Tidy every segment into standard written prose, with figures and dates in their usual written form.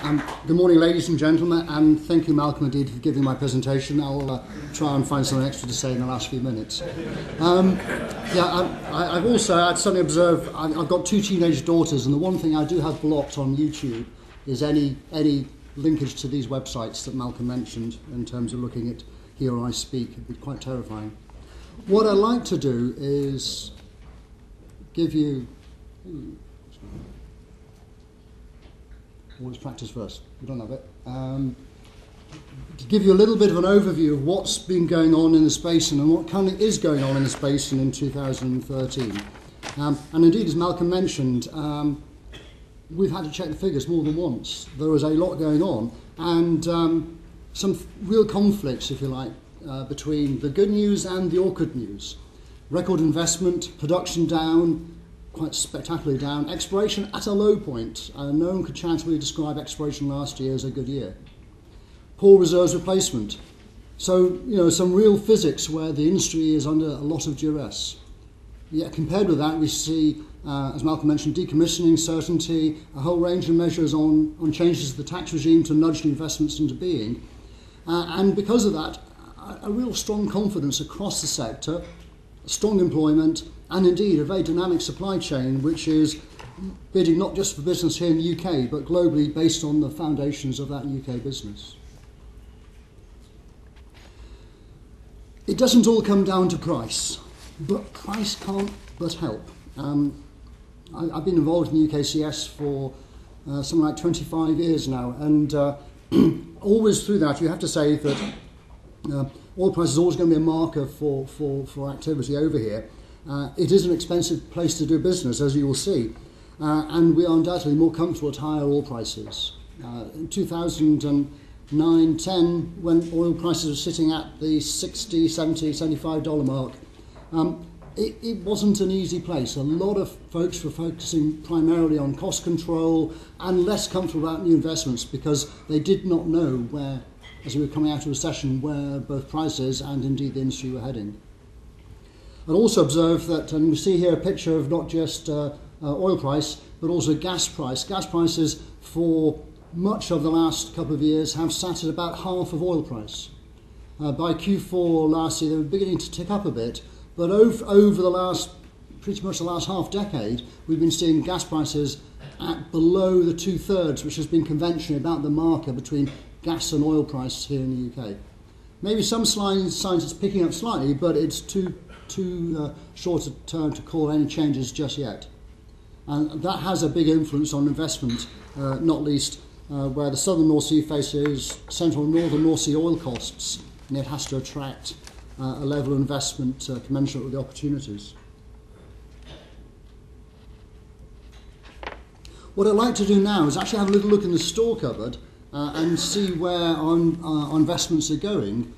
Good morning, ladies and gentlemen, and thank you, Malcolm, indeed, for giving my presentation. I'll try and find something extra to say in the last few minutes. I've suddenly observed I've got two teenage daughters, and the one thing I do have blocked on YouTube is any linkage to these websites that Malcolm mentioned in terms of looking at Here I Speak. It'd be quite terrifying. What I'd like to do is give you... Always practice first. We don't have it. To give you a little bit of an overview of what's been going on in this basin and what kind of is going on in this basin in 2013. And indeed, as Malcolm mentioned, we've had to check the figures more than once. There was a lot going on, and some real conflicts, if you like, between the good news and the awkward news. Record investment, production down, quite spectacularly down. Exploration at a low point. No one could charitably describe exploration last year as a good year. Poor reserves replacement. So, some real physics where the industry is under a lot of duress. Yet compared with that, we see, as Malcolm mentioned, decommissioning certainty, a whole range of measures on changes to the tax regime to nudge the investments into being. And because of that, a real strong confidence across the sector, strong employment, and indeed a very dynamic supply chain, which is bidding not just for business here in the UK, but globally based on the foundations of that UK business. It doesn't all come down to price, but price can't but help. I've been involved in the UKCS for something like 25 years now, and always through that you have to say that oil price is always going to be a marker for activity over here. It is an expensive place to do business, as you will see, and we are undoubtedly more comfortable at higher oil prices. In 2009-10, when oil prices were sitting at the $60, $70, $75 mark, it wasn't an easy place. A lot of folks were focusing primarily on cost control and less comfortable about new investments because they did not know where, as we were coming out of recession, where both prices and indeed the industry were heading. I'd also observe that, and we see here a picture of not just oil price, but also gas price. Gas prices for much of the last couple of years have sat at about half of oil price. By Q4 last year, they were beginning to tick up a bit, but over the last, pretty much the last half decade, we've been seeing gas prices at below the 2/3, which has been conventionally about the marker between gas and oil prices here in the UK. Maybe some signs it's picking up slightly, but it's too short a term to call any changes just yet. And that has a big influence on investment, not least where the southern North Sea faces central and northern North Sea oil costs, and it has to attract a level of investment commensurate with the opportunities. What I'd like to do now is actually have a little look in the store cupboard and see where our investments are going.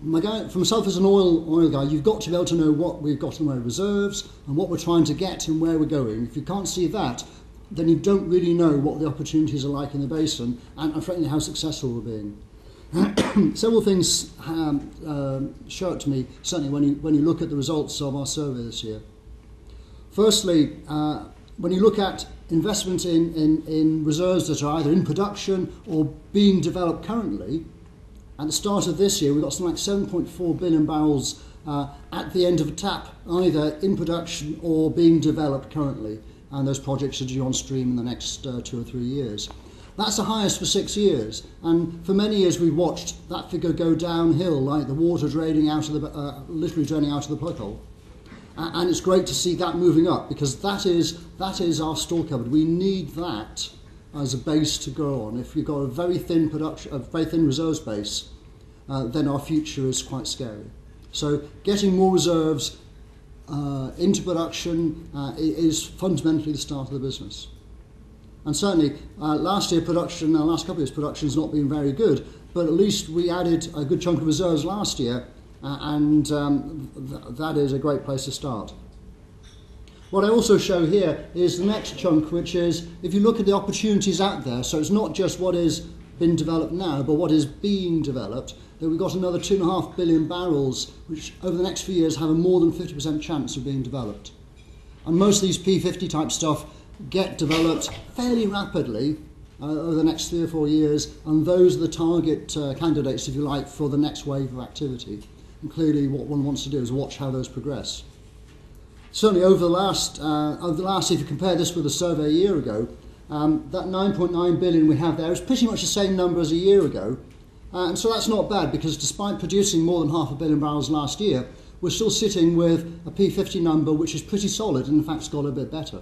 For myself as an oil guy, you've got to be able to know what we've got in the way of reserves and what we're trying to get and where we're going. If you can't see that, then you don't really know what the opportunities are like in the basin and frankly how successful we're being. Several things show it to me, certainly when you look at the results of our survey this year. Firstly, when you look at investment in reserves that are either in production or being developed currently, at the start of this year, we've got something like 7.4 billion barrels at the end of a tap, either in production or being developed currently. And those projects are due on stream in the next 2 or 3 years. That's the highest for 6 years. And for many years, we've watched that figure go downhill, like the water draining out of the, literally draining out of the plug hole. And it's great to see that moving up because that is our store cupboard. We need that as a base to grow on. If you've got a very thin reserves base, then our future is quite scary. So getting more reserves into production is fundamentally the start of the business. And certainly last year production, last couple of years production has not been very good, but at least we added a good chunk of reserves last year, and that is a great place to start. What I also show here is the next chunk, which is if you look at the opportunities out there, so it's not just what has been developed now, but what is being developed, that we've got another 2.5 billion barrels, which over the next few years have a more than 50% chance of being developed. And most of these P50 type stuff get developed fairly rapidly, over the next 3 or 4 years, and those are the target candidates, if you like, for the next wave of activity. And clearly what one wants to do is watch how those progress. Certainly over the last, if you compare this with a survey a year ago, that 9.9 billion we have there is pretty much the same number as a year ago. And so that's not bad, because despite producing more than 500 million barrels last year, we're still sitting with a P50 number which is pretty solid, and in fact it's got a bit better.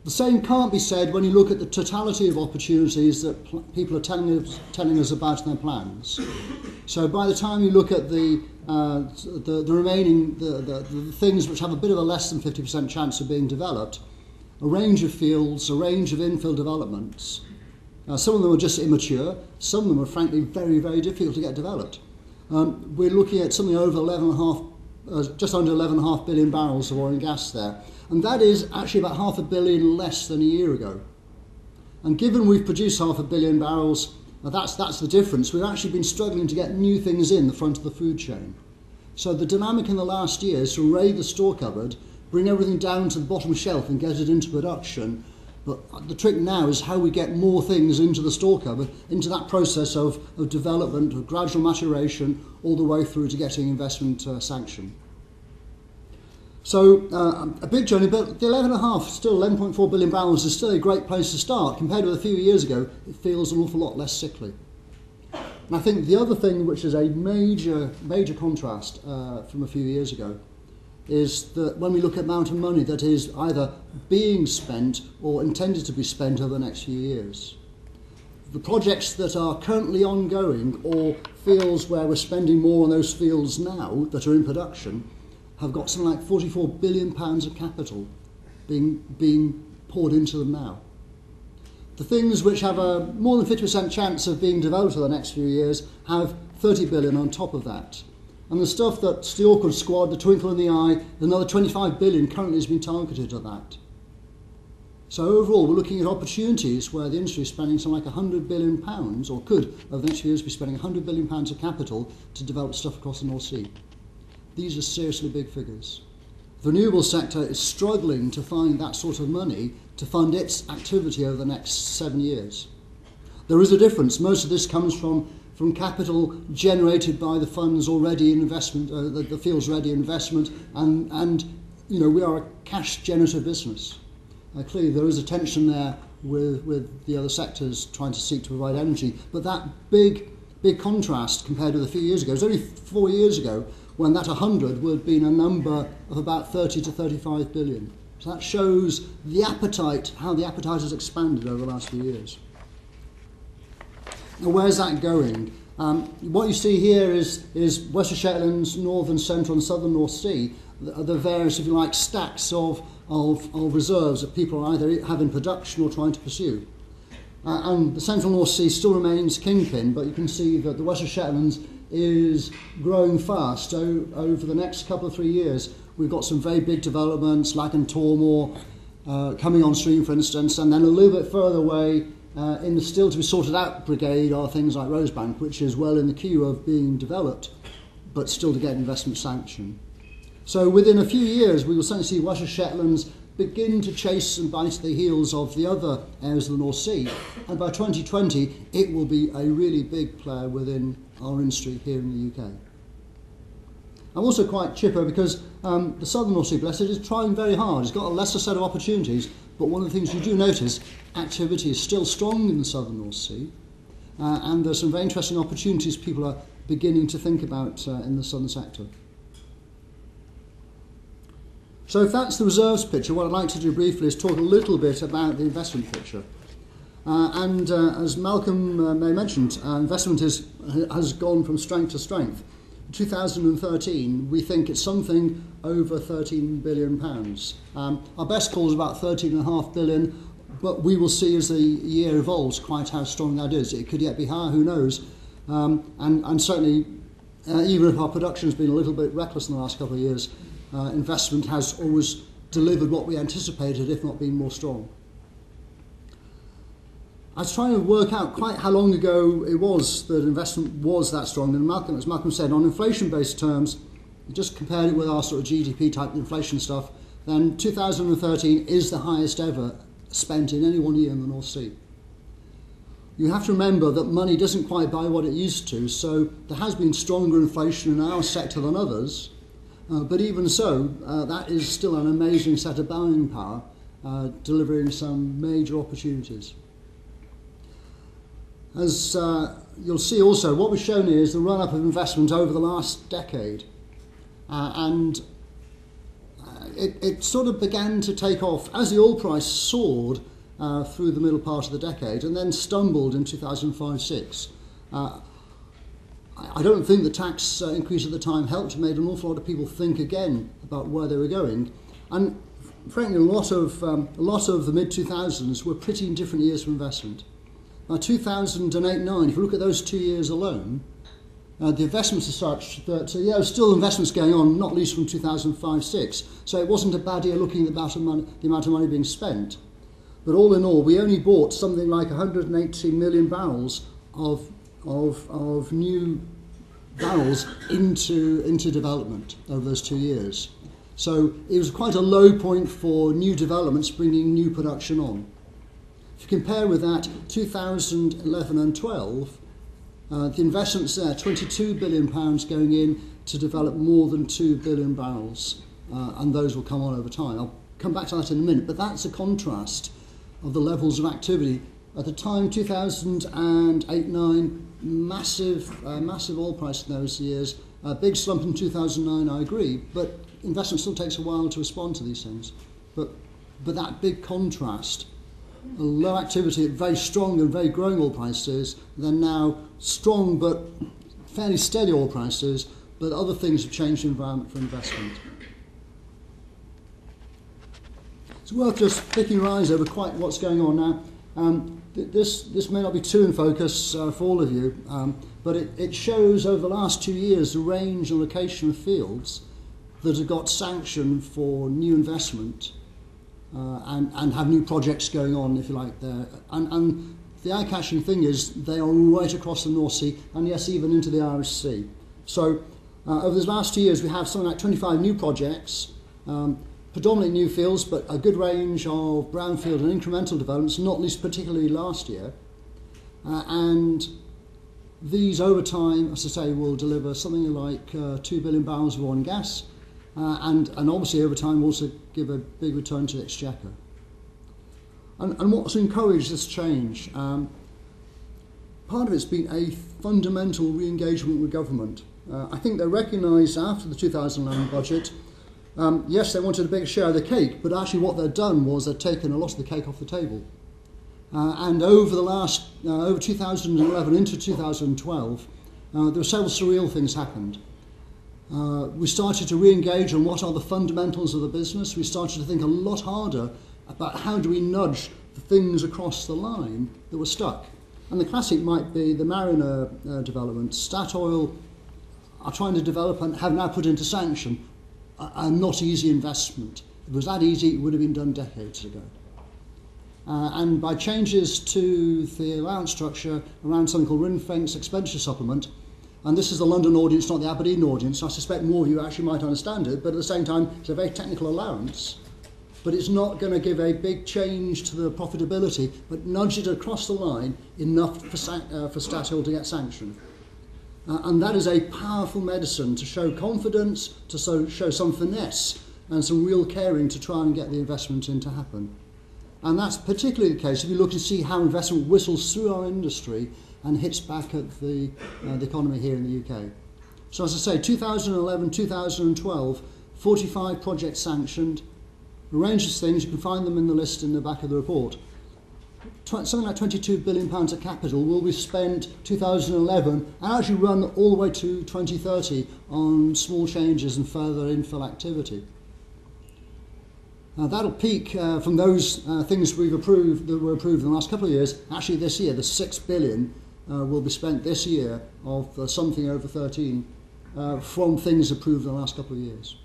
The same can't be said when you look at the totality of opportunities that people are telling us about in their plans. So by the time you look at the remaining the things which have a bit of a less than 50% chance of being developed, a range of fields, a range of infill developments. Some of them are just immature, some of them are frankly very, very difficult to get developed. We're looking at something over just under 11.5 billion barrels of oil and gas there. And that is actually about 500 million less than a year ago. And given we've produced 500 million barrels, that's the difference. We've actually been struggling to get new things in the front of the food chain. So the dynamic in the last year is to raid the store cupboard, bring everything down to the bottom shelf and get it into production. But the trick now is how we get more things into the store cupboard, into that process of development, of gradual maturation, all the way through to getting investment sanction. So a big journey, but the 11.5, still 11.4 billion barrels is still a great place to start. Compared with a few years ago, it feels an awful lot less sickly. And I think the other thing which is a major contrast from a few years ago is that when we look at the amount of money that is either being spent or intended to be spent over the next few years. The projects that are currently ongoing, or fields where we're spending more on those fields now that are in production, have got something like £44 billion of capital being poured into them now. The things which have a more than 50% chance of being developed over the next few years have 30 billion on top of that. And the stuff that's the awkward squad, the twinkle in the eye, another 25 billion currently has been targeted at that. So overall, we're looking at opportunities where the industry is spending something like £100 billion, or could over the next few years be spending £100 billion of capital to develop stuff across the North Sea. These are seriously big figures. The renewable sector is struggling to find that sort of money to fund its activity over the next 7 years. There is a difference. Most of this comes from capital generated by the funds already in investment, the fields ready in investment, and you know, we are a cash generative business. Clearly there is a tension there with the other sectors trying to seek to provide energy, but that big contrast compared with a few years ago, it was only 4 years ago when that 100 would have been a number of about 30 to 35 billion. So that shows the appetite, how the appetite has expanded over the last few years. Now, where's that going? What you see here is West of Shetlands, northern, central and southern North Sea, the various, if you like, stacks of reserves that people either have in production or trying to pursue. And the central North Sea still remains kingpin, but you can see that the West of Shetlands is growing fast. So over the next couple of 3 years, we've got some very big developments, like in Tormore, coming on stream, for instance, and then a little bit further away, in the still to be sorted out brigade are things like Rosebank, which is well in the queue of being developed, but still to get investment sanction. So within a few years, we will certainly see West of Shetlands begin to chase and bite the heels of the other areas of the North Sea, and by 2020, it will be a really big player within our industry here in the UK. I'm also quite chipper because the southern North Sea, bless it, is trying very hard. It's got a lesser set of opportunities, but one of the things you do notice, activity is still strong in the southern North Sea, and there's some very interesting opportunities people are beginning to think about in the southern sector. So if that's the reserves picture, what I'd like to do briefly is talk a little bit about the investment picture. As Malcolm may mentioned, investment has gone from strength to strength. In 2013, we think it's something over £13 billion. Our best call is about £13.5 billion, but we will see as the year evolves quite how strong that is. It could yet be higher, who knows? And certainly, even if our production has been a little bit reckless in the last couple of years, investment has always delivered what we anticipated, if not been more strong. I was trying to work out quite how long ago it was that investment was that strong. And as Malcolm said, on inflation-based terms, you just compared it with our sort of GDP-type inflation stuff, then 2013 is the highest ever spent in any one year in the North Sea. You have to remember that money doesn't quite buy what it used to, so there has been stronger inflation in our sector than others, but even so, that is still an amazing set of buying power, delivering some major opportunities. As you'll see also, what we've shown here is the run-up of investment over the last decade, and it sort of began to take off as the oil price soared through the middle part of the decade and then stumbled in 2005-06. I don't think the tax increase at the time helped, made an awful lot of people think again about where they were going, and frankly a lot of the mid-2000s were pretty indifferent years for investment. 2008-09, if you look at those 2 years alone, the investments are such that there were still investments going on, not least from 2005-06, so it wasn't a bad year looking at the amount of money being spent. But all in all, we only bought something like 180 million barrels of new barrels into development over those 2 years. So it was quite a low point for new developments bringing new production on. If you compare with that, 2011 and 12, the investments there, £22 billion going in to develop more than 2 billion barrels, and those will come on over time. I'll come back to that in a minute, but that's a contrast of the levels of activity. At the time, 2008-09, massive oil price in those years, a big slump in 2009, I agree, but investment still takes a while to respond to these things. But that big contrast, low activity at very strong and very growing oil prices, then now strong but fairly steady oil prices, but other things have changed the environment for investment. It's worth just picking your eyes over quite what's going on now. This may not be too in focus for all of you, but it shows over the last 2 years the range and location of fields that have got sanctioned for new investment and have new projects going on, if you like, there. And the eye-catching thing is they are right across the North Sea, and yes, even into the Irish Sea. So over the last 2 years, we have something like 25 new projects, predominantly new fields, but a good range of brownfield and incremental developments, not least particularly last year. And these over time, as I say, will deliver something like 2 billion barrels of oil and gas, and obviously over time also give a big return to the exchequer. And what's encouraged this change? Part of it's been a fundamental re-engagement with government. I think they recognised after the 2011 budget, yes, they wanted a bigger share of the cake, but actually what they'd done was they'd taken a lot of the cake off the table. And over the last, over 2011 into 2012, there were several surreal things happened. We started to re-engage on what are the fundamentals of the business. We started to think a lot harder about how do we nudge the things across the line that were stuck. And the classic might be the Mariner development. Statoil are trying to develop and have now put into sanction a not easy investment. If it was that easy, it would have been done decades ago. And by changes to the allowance structure around something called ring-fence expenditure supplement, and this is the London audience, not the Aberdeen audience, so I suspect more of you actually might understand it, but at the same time, it's a very technical allowance, but it's not going to give a big change to the profitability, but nudge it across the line enough for Statoil to get sanctioned. And that is a powerful medicine to show confidence, to show some finesse, and some real caring to try and get the investment in to happen. And that's particularly the case if you look to see how investment whistles through our industry and hits back at the economy here in the UK. So as I say, 2011, 2012, 45 projects sanctioned, a range of things, you can find them in the list in the back of the report. Something like £22 billion of capital will be spent 2011 and actually run all the way to 2030 on small changes and further infill activity. That'll peak from those things we've approved that were approved in the last couple of years. Actually, this year, the £6 billion will be spent this year of something over 13 from things approved in the last couple of years.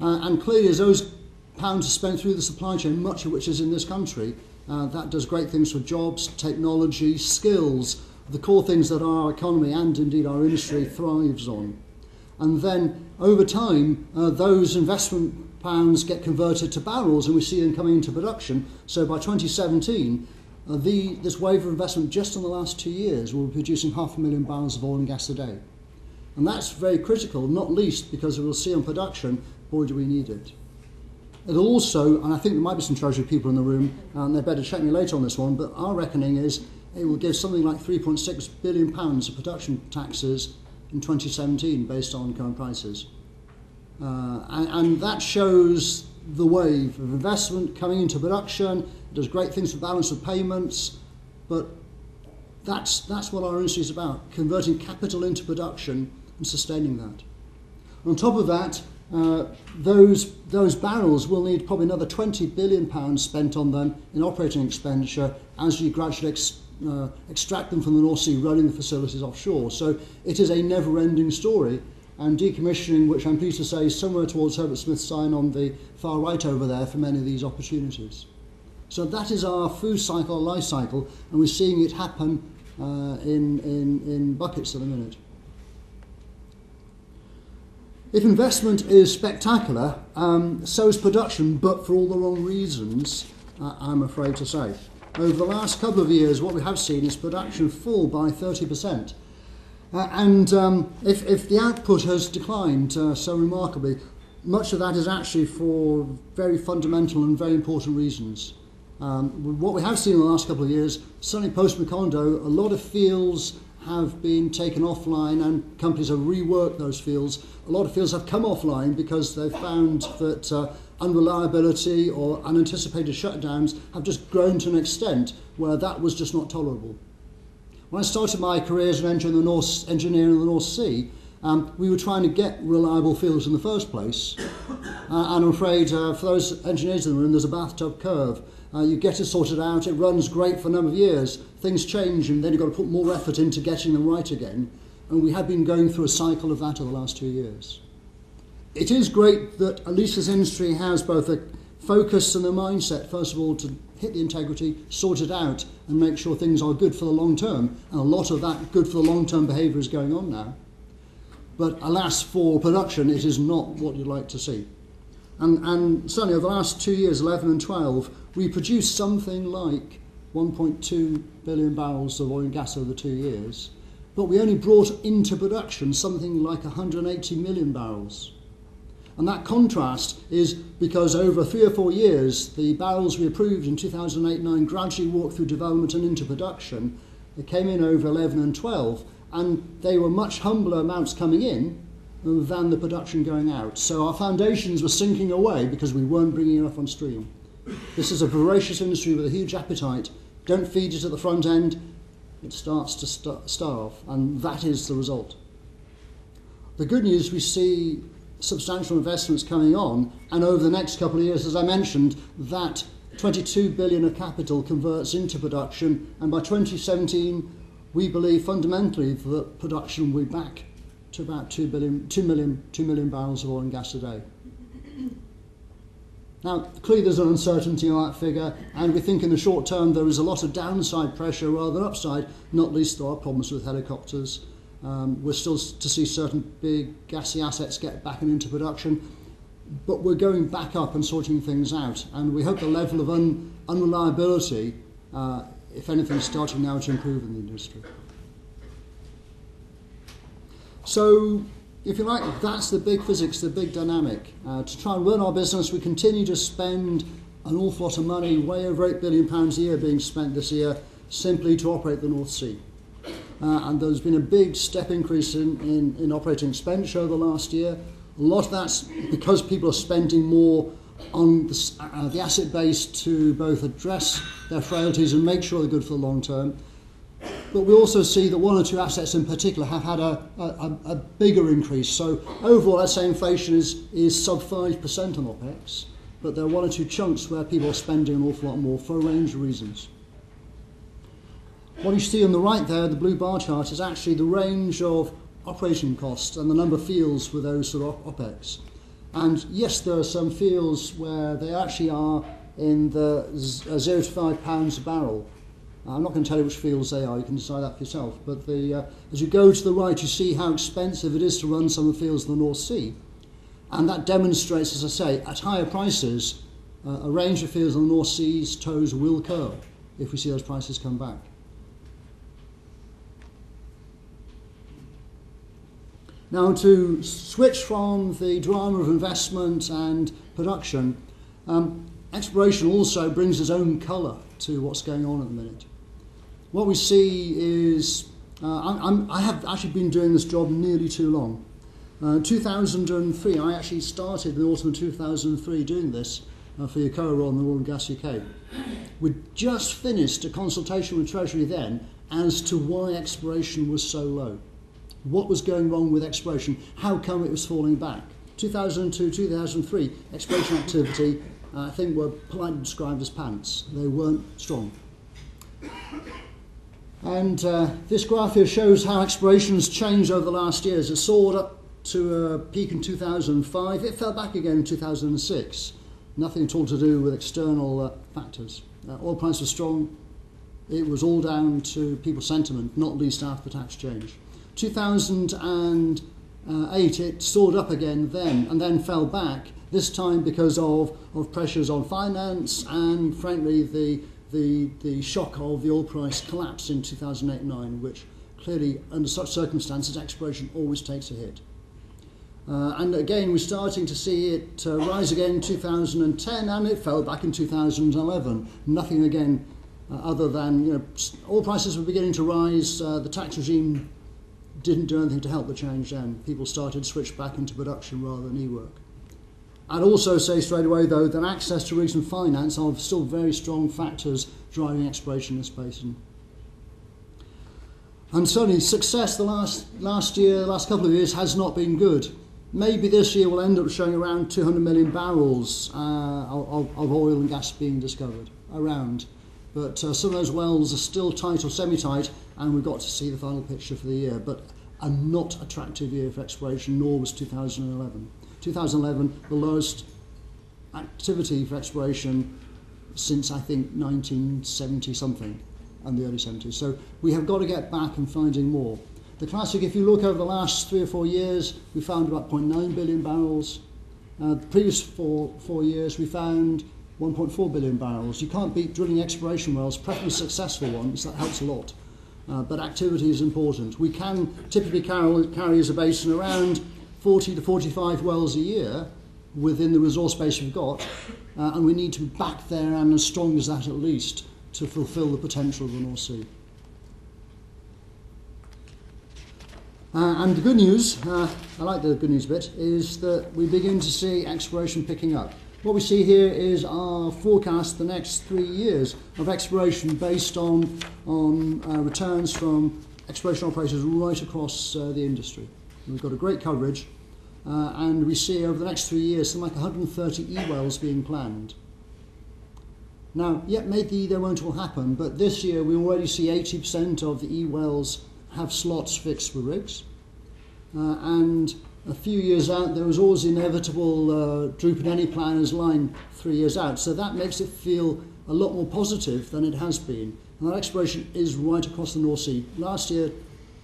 And clearly, as those pounds are spent through the supply chain, much of which is in this country, that does great things for jobs, technology, skills, the core things that our economy and indeed our industry thrives on. And then over time, those investment pounds get converted to barrels, and we see them coming into production. So by 2017, this wave of investment just in the last 2 years will be producing 500,000 barrels of oil and gas a day. And that's very critical, not least because we'll see on production, boy, do we need it. It'll also, and I think there might be some Treasury people in the room, and they better check me later on this one, but our reckoning is it will give something like £3.6 billion of production taxes in 2017 based on current prices. And that shows the wave of investment coming into production. It does great things for balance of payments, but that's what our industry is about, converting capital into production and sustaining that. On top of that, those barrels will need probably another £20 billion spent on them in operating expenditure as you gradually extract them from the North Sea, running the facilities offshore. So it is a never-ending story, and decommissioning, which I'm pleased to say is somewhere towards Herbert Smith's sign on the far right over there for many of these opportunities. So that is our food cycle, our life cycle, and we're seeing it happen in buckets at the minute. If investment is spectacular, so is production, but for all the wrong reasons, I'm afraid to say. Over the last couple of years, what we have seen is production fall by 30%. If the output has declined so remarkably, much of that is actually for very fundamental and very important reasons. What we have seen in the last couple of years, certainly post-Macondo, a lot of fields have been taken offline and companies have reworked those fields. A lot of fields have come offline because they've found that unreliability or unanticipated shutdowns have just grown to an extent where that was just not tolerable. When I started my career as an engineer in the North Sea, we were trying to get reliable fields in the first place. And I'm afraid for those engineers in the room, there's a bathtub curve. You get it sorted out, it runs great for a number of years, things change, and then you've got to put more effort into getting them right again. And we have been going through a cycle of that over the last 2 years. It is great that at least this industry has both a focus and a mindset, first of all, to hit the integrity, sort it out, and make sure things are good for the long term. And a lot of that good for the long term behaviour is going on now. But alas, for production, it is not what you'd like to see. And certainly over the last 2 years, 11 and 12, we produced something like 1.2 billion barrels of oil and gas over 2 years, but we only brought into production something like 180 million barrels. And that contrast is because over 3 or 4 years, the barrels we approved in 2008-9 gradually walked through development and into production. They came in over 11 and 12, and they were much humbler amounts coming in than the production going out. So our foundations were sinking away because we weren't bringing enough on stream. This is a voracious industry with a huge appetite. Don't feed it at the front end, it starts to starve, and that is the result. The good news, we see substantial investments coming on, and over the next couple of years, as I mentioned, that 22 billion of capital converts into production, and by 2017, we believe fundamentally that production will be back to about 2 million barrels of oil and gas a day. Now, clearly there's an uncertainty on that figure, and we think in the short term there is a lot of downside pressure rather than upside, not least there are problems with helicopters. We're still to see certain big gassy assets get back and into production, but we're going back up and sorting things out, and we hope the level of unreliability, if anything, is starting now to improve in the industry. So, if you like, that's the big physics, the big dynamic. To try and run our business, we continue to spend an awful lot of money, way over £8 billion a year being spent this year, simply to operate the North Sea. And there's been a big step increase in operating expenditure over the last year. A lot of that's because people are spending more on the asset base to both address their frailties and make sure they're good for the long term. But we also see that 1 or 2 assets in particular have had a bigger increase. So overall, I'd say inflation is sub 5% on OPEX, but there are 1 or 2 chunks where people are spending an awful lot more for a range of reasons. What you see on the right there, the blue bar chart, is actually the range of operating costs and the number of fields with those sort of OPEX. And yes, there are some fields where they actually are in the 0 to £5 a barrel. I'm not going to tell you which fields they are, you can decide that for yourself. But as you go to the right, you see how expensive it is to run some of the fields in the North Sea. And that demonstrates, as I say, at higher prices, a range of fields on the North Sea's toes will curl if we see those prices come back. Now, to switch from the drama of investment and production, exploration also brings its own colour to what's going on at the minute. What we see is, I have actually been doing this job nearly too long. 2003, I actually started in the autumn of 2003 doing this for Ecoa on the Oil and Gas UK. We'd just finished a consultation with Treasury then as to why exploration was so low. What was going wrong with exploration? How come it was falling back? 2002, 2003, exploration activity, I think, were politely described as pants. They weren't strong. And this graph here shows how exploration has changed over the last years. It soared up to a peak in 2005. It fell back again in 2006. Nothing at all to do with external factors. Oil price was strong. It was all down to people's sentiment, not least after the tax change. 2008, it soared up again then, and then fell back, this time because of pressures on finance and, frankly, the shock of the oil price collapse in 2008-9, which clearly, under such circumstances, exploration always takes a hit. And again, we're starting to see it rise again in 2010, and it fell back in 2011. Nothing again other than, oil prices were beginning to rise. The tax regime didn't do anything to help the change then. People started to switch back into production rather than e-work. I'd also say straight away, though, that access to rigs and finance are still very strong factors driving exploration in this basin. And certainly success the last couple of years has not been good. Maybe this year we'll end up showing around 200 million barrels of oil and gas being discovered, around. But some of those wells are still tight or semi-tight, and we've got to see the final picture for the year. But a not attractive year for exploration, nor was 2011. 2011, the lowest activity for exploration since, I think, 1970-something and the early 70s. So we have got to get back and finding more. The classic, if you look over the last 3 or 4 years, we found about 0.9 billion barrels. The previous four years, we found 1.4 billion barrels. You can't beat drilling exploration wells, preferably successful ones. That helps a lot. But activity is important. We can typically carry as a basin around 40 to 45 wells a year within the resource base we've got, and we need to be back there and as strong as that at least to fulfil the potential of the North Sea. And the good news, I like the good news bit, is that we begin to see exploration picking up. What we see here is our forecast the next 3 years of exploration based on returns from exploration operators right across the industry. We've got a great coverage, and we see over the next 3 years something like 130 e-wells being planned. Now, maybe they won't all happen, but this year we already see 80% of the e-wells have slots fixed for rigs, and a few years out there was always the inevitable droop in any planner's line 3 years out, so that makes it feel a lot more positive than it has been. And that exploration is right across the North Sea. Last year,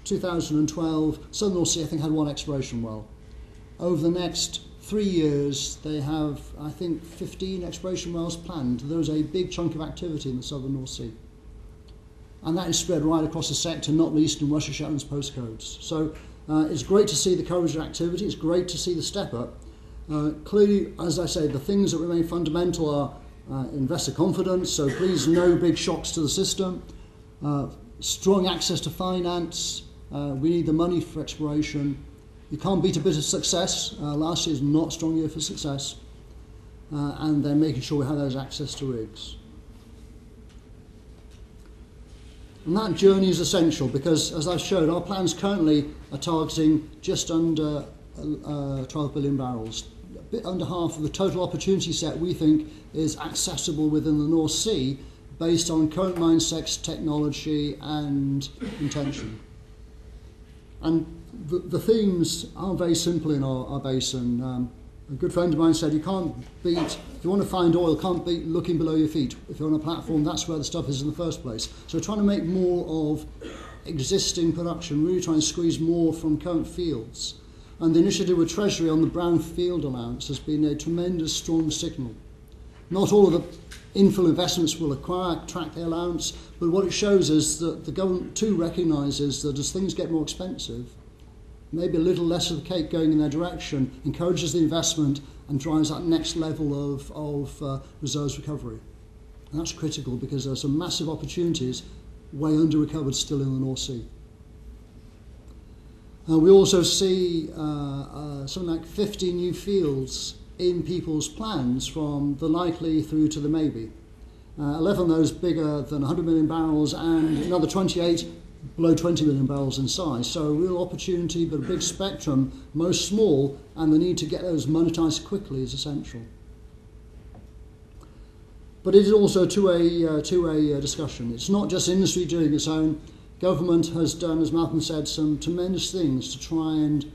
2012, Southern North Sea I think had 1 exploration well. Over the next 3 years they have, I think, 15 exploration wells planned. There's a big chunk of activity in the Southern North Sea. And that is spread right across the sector, not least in Russia Shetland's postcodes. So it's great to see the coverage of activity, it's great to see the step up. Clearly, as I say, the things that remain fundamental are investor confidence, so please no big shocks to the system, strong access to finance, we need the money for exploration. You can't beat a bit of success. Last year's not a strong year for success. And then making sure we have those access to rigs. And that journey is essential because, as I've showed, our plans currently are targeting just under 12 billion barrels. A bit under half of the total opportunity set we think is accessible within the North Sea based on current mine sex, technology and intention. And the themes are very simple in our basin. A good friend of mine said you can't beat, if you want to find oil, can't beat looking below your feet. If you're on a platform, that's where the stuff is in the first place. So we're trying to make more of existing production, really trying to squeeze more from current fields. And the initiative with Treasury on the brownfield allowance has been a tremendous strong signal. Not all of the infill investments will attract the allowance, but what it shows is that the government too recognises that as things get more expensive, maybe a little less of the cake going in their direction encourages the investment and drives that next level of reserves recovery. And that's critical because there are some massive opportunities way under-recovered still in the North Sea. We also see something like 50 new fields in people's plans from the likely through to the maybe. 11 of those bigger than 100 million barrels and another 28 below 20 million barrels in size. So a real opportunity, but a big spectrum, most small, and the need to get those monetised quickly is essential. But it is also a two-way discussion. It's not just industry doing its own. Government has done, as Malcolm said, some tremendous things to try and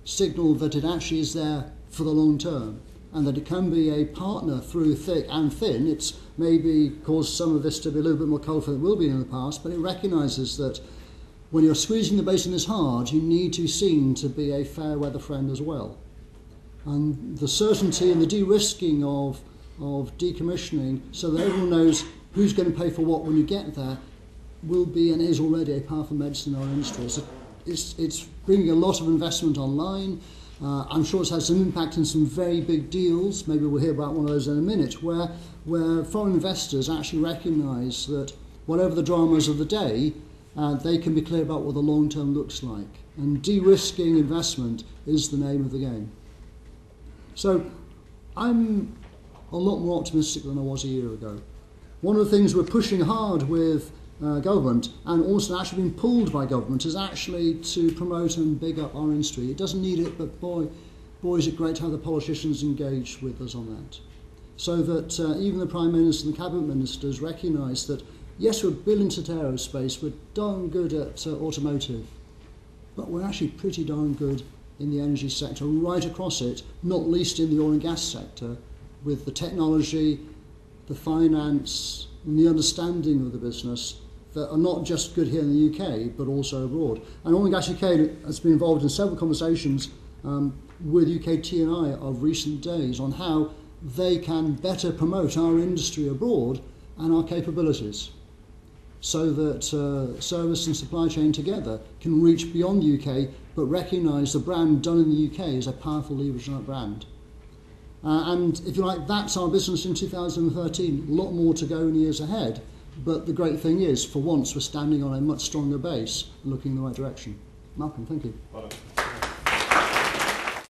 signal that it actually is there for the long term and that it can be a partner through thick and thin. It's maybe caused some of this to be a little bit more colourful than it will be in the past, but it recognises that when you're squeezing the basin this hard, you need to be seen to be a fair weather friend as well. And the certainty and the de-risking of decommissioning so that everyone knows who's going to pay for what when you get there will be and is already a powerful medicine in our industry. So it's bringing a lot of investment online. I'm sure it's had some impact in some very big deals. Maybe we'll hear about one of those in a minute, where foreign investors actually recognise that whatever the dramas of the day, they can be clear about what the long term looks like. And de-risking investment is the name of the game. So I'm a lot more optimistic than I was a year ago. One of the things we're pushing hard with government, and also actually being pulled by government, is actually to promote and big up our industry. It doesn't need it, but boy is it great to have the politicians engaged with us on that. So that even the Prime Minister and the Cabinet Ministers recognise that, yes, we're brilliant at aerospace, we're darn good at automotive, but we're actually pretty darn good in the energy sector, right across it, not least in the oil and gas sector, with the technology, the finance, and the understanding of the business that are not just good here in the UK, but also abroad. And Oil and Gas UK has been involved in several conversations with UK T&I of recent days on how they can better promote our industry abroad and our capabilities, so that service and supply chain together can reach beyond the UK, but recognise the brand done in the UK as a powerful leverage on that brand. And if you like, that's our business in 2013. A lot more to go in the years ahead. But the great thing is, for once, we're standing on a much stronger base and looking in the right direction. Malcolm, thank you.